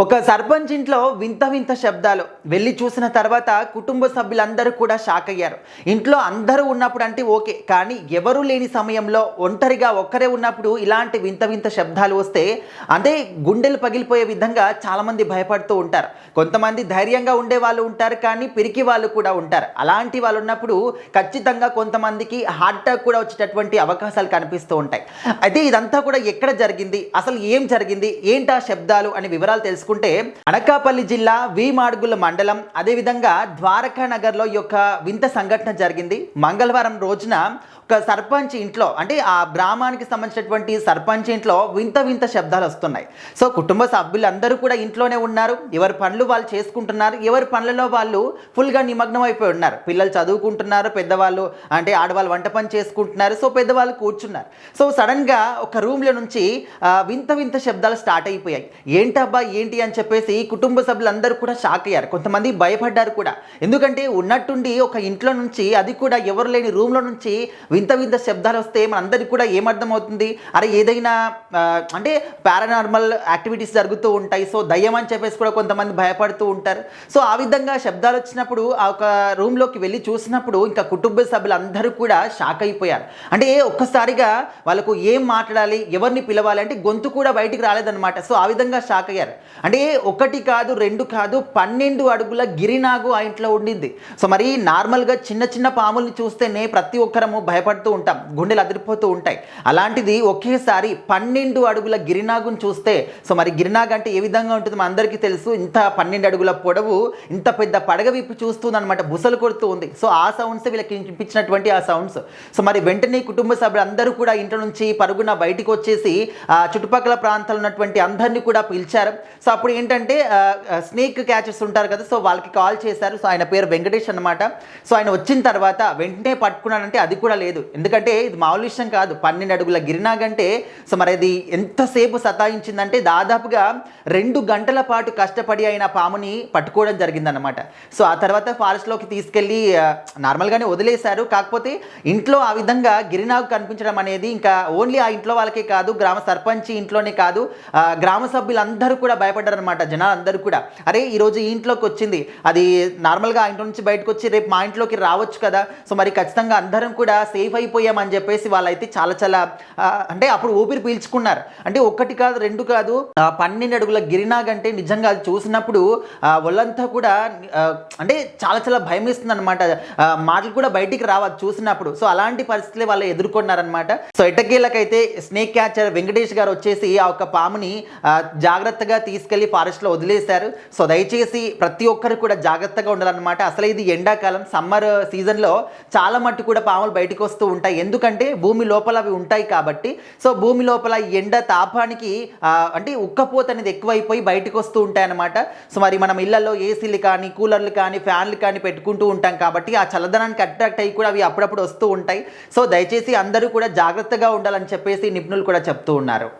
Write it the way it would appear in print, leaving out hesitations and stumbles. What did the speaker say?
ఒక సర్పంచ్ ఇంట్లో వింత వింత శబ్దాలు వెళ్ళి చూసిన తర్వాత కుటుంబ సభ్యులందరూ కూడా షాక్ అయ్యారు. ఇంట్లో అందరూ ఉన్నప్పుడు అంటే ఓకే, కానీ ఎవరూ లేని సమయంలో ఒంటరిగా ఒక్కరే ఉన్నప్పుడు ఇలాంటి వింత వింత శబ్దాలు వస్తే అంటే గుండెలు పగిలిపోయే విధంగా చాలామంది భయపడుతూ ఉంటారు. కొంతమంది ధైర్యంగా ఉండే వాళ్ళు ఉంటారు, కానీ పిరికి వాళ్ళు కూడా ఉంటారు. అలాంటి వాళ్ళు ఉన్నప్పుడు ఖచ్చితంగా కొంతమందికి హార్ట్ అటాక్ కూడా వచ్చేటటువంటి అవకాశాలు కనిపిస్తూ ఉంటాయి. అయితే ఇదంతా కూడా ఎక్కడ జరిగింది, అసలు ఏం జరిగింది, ఏంటా శబ్దాలు అనే వివరాలు తెలుసుకుంటే అనకాపల్లి జిల్లా వి మాడుగుల మండలం, అదేవిధంగా ద్వారకా నగర్లో ఈ యొక్క వింత సంఘటన జరిగింది. మంగళవారం రోజున ఒక సర్పంచ్ ఇంట్లో అంటే ఆ గ్రామానికి సంబంధించినటువంటి సర్పంచ్ ఇంట్లో వింత వింత శబ్దాలు వస్తున్నాయి. సో కుటుంబ సభ్యులందరూ కూడా ఇంట్లోనే ఉన్నారు, ఎవరి పనులు వాళ్ళు చేసుకుంటున్నారు, ఎవరి పనులలో వాళ్ళు ఫుల్గా నిమగ్నం అయిపోయి ఉన్నారు. పిల్లలు చదువుకుంటున్నారు, పెద్దవాళ్ళు అంటే ఆడవాళ్ళు వంట పని చేసుకుంటున్నారు, సో పెద్దవాళ్ళు కూర్చున్నారు. సో సడన్గా ఒక రూమ్లో నుంచి వింత వింత శబ్దాలు స్టార్ట్ అయిపోయాయి. ఏంటబ్బా ఏంటి అని చెప్పేసి కుటుంబ సభ్యులందరూ కూడా షాక్ అయ్యారు, కొంతమంది భయపడ్డారు కూడా. ఎందుకంటే ఉన్నట్టుండి ఒక ఇంట్లో నుంచి, అది కూడా ఎవరు లేని రూమ్లో నుంచి వింత వింత శబ్దాలు వస్తే మనందరికీ కూడా ఏమర్థమవుతుంది, అరే ఏదైనా అంటే పారానార్మల్ యాక్టివిటీస్ జరుగుతూ ఉంటాయి, సో దయ్యం అని చెప్పేసి కూడా కొంతమంది భయపడుతూ ఉంటారు. సో ఆ విధంగా శబ్దాలు వచ్చినప్పుడు ఆ ఒక రూమ్లోకి వెళ్ళి చూసినప్పుడు ఇంకా కుటుంబ సభ్యులందరూ కూడా షాక్ అయిపోయారు. అంటే ఒక్కసారిగా వాళ్ళకు ఏం మాట్లాడాలి, ఎవరిని పిలవాలి అంటే గొంతు కూడా బయటికి రాలేదన్నమాట. సో ఆ విధంగా షాక్ అయ్యారు. అంటే ఒకటి కాదు, రెండు కాదు, 12 అడుగుల గిరినాగు ఆ ఇంట్లో ఉండింది. సో మరి నార్మల్గా చిన్న చిన్న పాముల్ని చూస్తేనే ప్రతి ఒక్కరము భయపడుతూ ఉంటాం, గుండెలు అదిరిపోతూ ఉంటాయి. అలాంటిది ఒకేసారి 12 అడుగుల గిరినాగుని చూస్తే, సో మరి గిరినాగ్ అంటే ఏ విధంగా ఉంటుంది మన అందరికీ తెలుసు. ఇంత 12 అడుగుల పొడవు, ఇంత పెద్ద పడగ విప్పి చూస్తుంది అనమాట, బుసలు కొడుతూ ఉంది. సో ఆ సౌండ్స్ వీళ్ళకి వినిపించినటువంటి ఆ సౌండ్స్. సో మరి వెంటనే కుటుంబ సభ్యులందరూ కూడా ఇంట్లో నుంచి పరుగున బయటికి వచ్చేసి చుట్టుపక్కల ప్రాంతాల్లో ఉన్నటువంటి అందరినీ కూడా పిలిచారు. సో అప్పుడు ఏంటంటే స్నేక్ క్యాచర్స్ ఉంటారు కదా, సో వాళ్ళకి కాల్ చేశారు. సో ఆయన పేరు వెంకటేష్ అనమాట. సో ఆయన వచ్చిన తర్వాత వెంటనే పట్టుకున్నాడంటే అది కూడా లేదు, ఎందుకంటే ఇది మామూలు విషయం కాదు. 12 అడుగుల గిరినాగంటే సో మరి అది ఎంతసేపు సతాయించిందంటే దాదాపుగా 2 గంటల పాటు కష్టపడి అయిన పాముని పట్టుకోవడం జరిగిందనమాట. సో ఆ తర్వాత ఫారెస్ట్లోకి తీసుకెళ్ళి నార్మల్గానే వదిలేశారు. కాకపోతే ఇంట్లో ఆ విధంగా గిరినాగు కనిపించడం అనేది ఇంకా ఓన్లీ ఆ ఇంట్లో వాళ్ళకే కాదు, గ్రామ సర్పంచ్ ఇంట్లోనే కాదు, గ్రామ సభ్యులందరూ కూడా భయపడ్డారు అనమాట. జనాలందరూ కూడా అరే ఈరోజు ఈ ఇంట్లోకి వచ్చింది, అది నార్మల్గా ఆ ఇంట్లో నుంచి బయటకు వచ్చి రేపు మా ఇంట్లోకి రావచ్చు కదా, సో మరి ఖచ్చితంగా అందరం కూడా సేఫ్ అయిపోయామని చెప్పేసి వాళ్ళైతే చాలా చాలా అంటే అప్పుడు ఊపిరి పీల్చుకున్నారు. అంటే ఒకటి కాదు, రెండు కాదు, 12 అడుగుల గిరినాగ్ అంటే నిజంగా అది చూసినప్పుడు వాళ్ళంతా కూడా అంటే చాలా చాలా భయం వేస్తుంది అనమాట. మాటలు కూడా బయటికి రావాలి చూసినప్పుడు. సో అలాంటి పరిస్థితులు వాళ్ళు ఎదుర్కొన్నారనమాట. సో ఎట్టకేళ్ళకైతే స్నేక్ క్యాచర్ వెంకటేష్ గారు వచ్చేసి ఆ ఒక పాముని జాగ్రత్తగా తీసుకెళ్లి ఫారెస్ట్లో వదిలేశారు. సో దయచేసి ప్రతి ఒక్కరు కూడా జాగ్రత్తగా ఉండాలన్నమాట. అసలు ఇది ఎండాకాలం, సమ్మర్ సీజన్లో చాలా మట్టు కూడా పాములు బయటకు వస్తూ ఉంటాయి, ఎందుకంటే భూమి లోపల అవి ఉంటాయి కాబట్టి. సో భూమి లోపల ఎండ తాపానికి అంటే ఉక్కపోత అనేది ఎక్కువైపోయి బయటకు వస్తూ ఉంటాయి అన్నమాట. సో మరి మనం ఇళ్లలో ఏసీలు కానీ, కూలర్లు కానీ, ఫ్యాన్లు కానీ పెట్టుకుంటూ ఉంటాం కాబట్టి ఆ చల్లదనానికి అట్రాక్ట్ అయ్యి కూడా అవి అప్పుడప్పుడు వస్తూ ఉంటాయి. సో దయచేసి అందరూ కూడా జాగ్రత్తగా ఉండాలని చెప్పేసి నిపుణులు కూడా చెప్తూ ఉన్నారు.